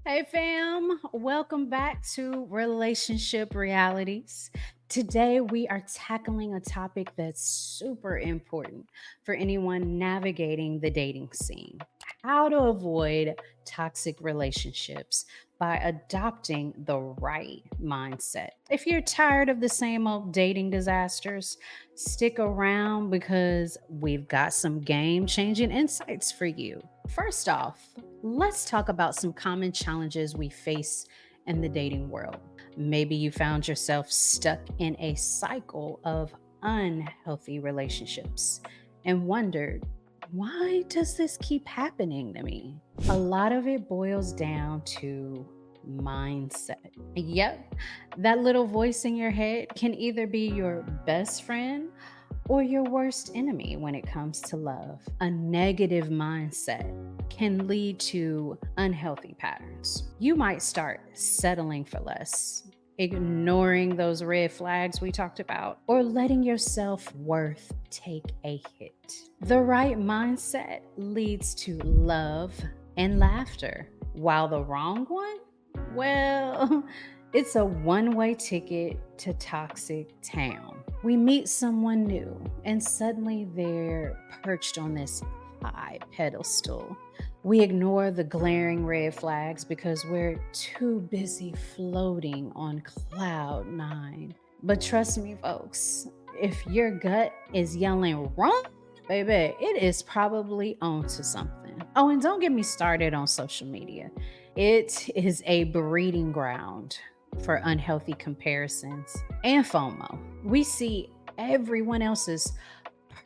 Hey, fam. Welcome back to Relationship Realities. Today, we are tackling a topic that's super important for anyone navigating the dating scene: how to avoid toxic relationships by adopting the right mindset. If you're tired of the same old dating disasters, stick around because we've got some game changing insights for you. First off, let's talk about some common challenges we face in the dating world. Maybe you found yourself stuck in a cycle of unhealthy relationships and wondered, why does this keep happening to me? A lot of it boils down to mindset. Yep, that little voice in your head can either be your best friend or your worst enemy when it comes to love. A negative mindset can lead to unhealthy patterns. You might start settling for less, ignoring those red flags we talked about, or letting your self worth take a hit. The right mindset leads to love and laughter, while the wrong one, well, it's a one-way ticket to toxic town. We meet someone new, and suddenly they're perched on this high pedestal. We ignore the glaring red flags because we're too busy floating on cloud nine. But trust me, folks, if your gut is yelling wrong, baby, it is probably onto something. Oh, and don't get me started on social media. It is a breeding ground for unhealthy comparisons and FOMO. We see everyone else's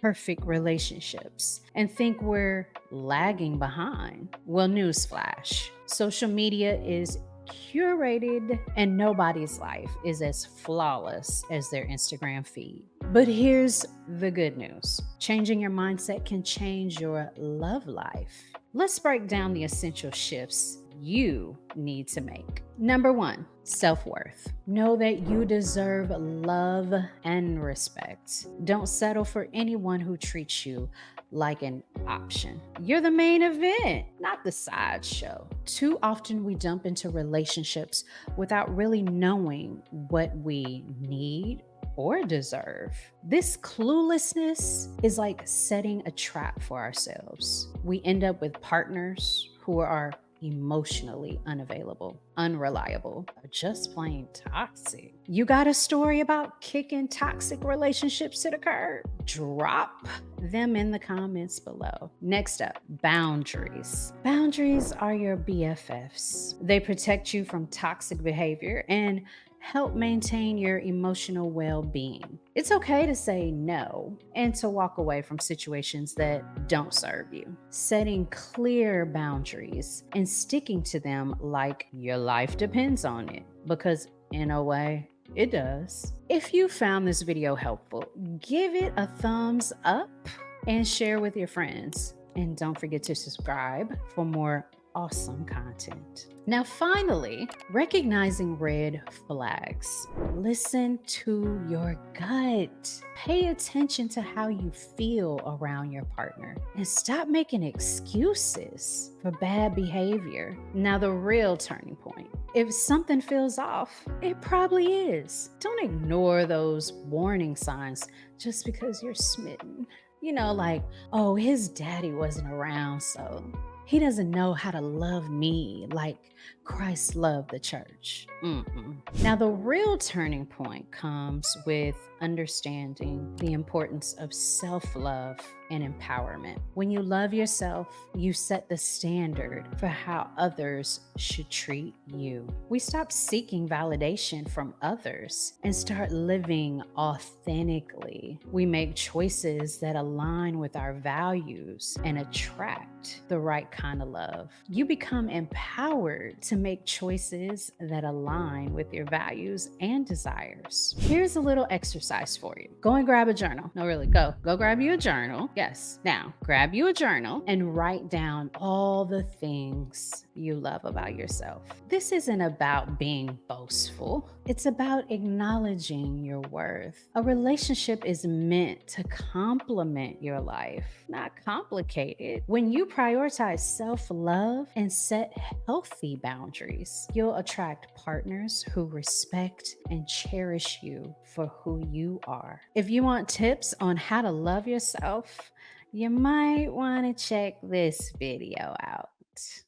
perfect relationships and think we're lagging behind. Well, newsflash: social media is curated and nobody's life is as flawless as their Instagram feed. But here's the good news: changing your mindset can change your love life. Let's break down the essential shifts you need to make. Number one, self worth. Know that you deserve love and respect. Don't settle for anyone who treats you like an option. You're the main event, not the sideshow. Too often we jump into relationships without really knowing what we need or deserve. This cluelessness is like setting a trap for ourselves. We end up with partners who are emotionally unavailable, unreliable, or just plain toxic. You got a story about kicking toxic relationships to the curb? Drop them in the comments below. Next up, boundaries. Boundaries are your BFFs. They protect you from toxic behavior and help maintain your emotional well being. It's okay to say no and to walk away from situations that don't serve you. Setting clear boundaries and sticking to them like your life depends on it, because in a way, it does. If you found this video helpful, give it a thumbs up and share with your friends. And don't forget to subscribe for more awesome content. Now, finally, recognizing red flags. Listen to your gut. Pay attention to how you feel around your partner and stop making excuses for bad behavior. Now, the real turning point: if something feels off, it probably is. Don't ignore those warning signs just because you're smitten. Like, oh, his daddy wasn't around, so he doesn't know how to love me like Christ loved the church. Now, the real turning point comes with understanding the importance of self love and empowerment. When you love yourself, you set the standard for how others should treat you. We stop seeking validation from others and start living authentically. We make choices that align with our values and attract the right kind of love. You become empowered to make choices that align with your values and desires. Here's a little exercise for you. Go and grab a journal. No, really, go grab you a journal. Yes. Now, grab you a journal and write down all the things you love about yourself. This isn't about being boastful, it's about acknowledging your worth. A relationship is meant to complement your life, not complicate it. When you prioritize self love and set healthy boundaries, you'll attract partners who respect and cherish you for who you are. If you want tips on how to love yourself, you might want to check this video out.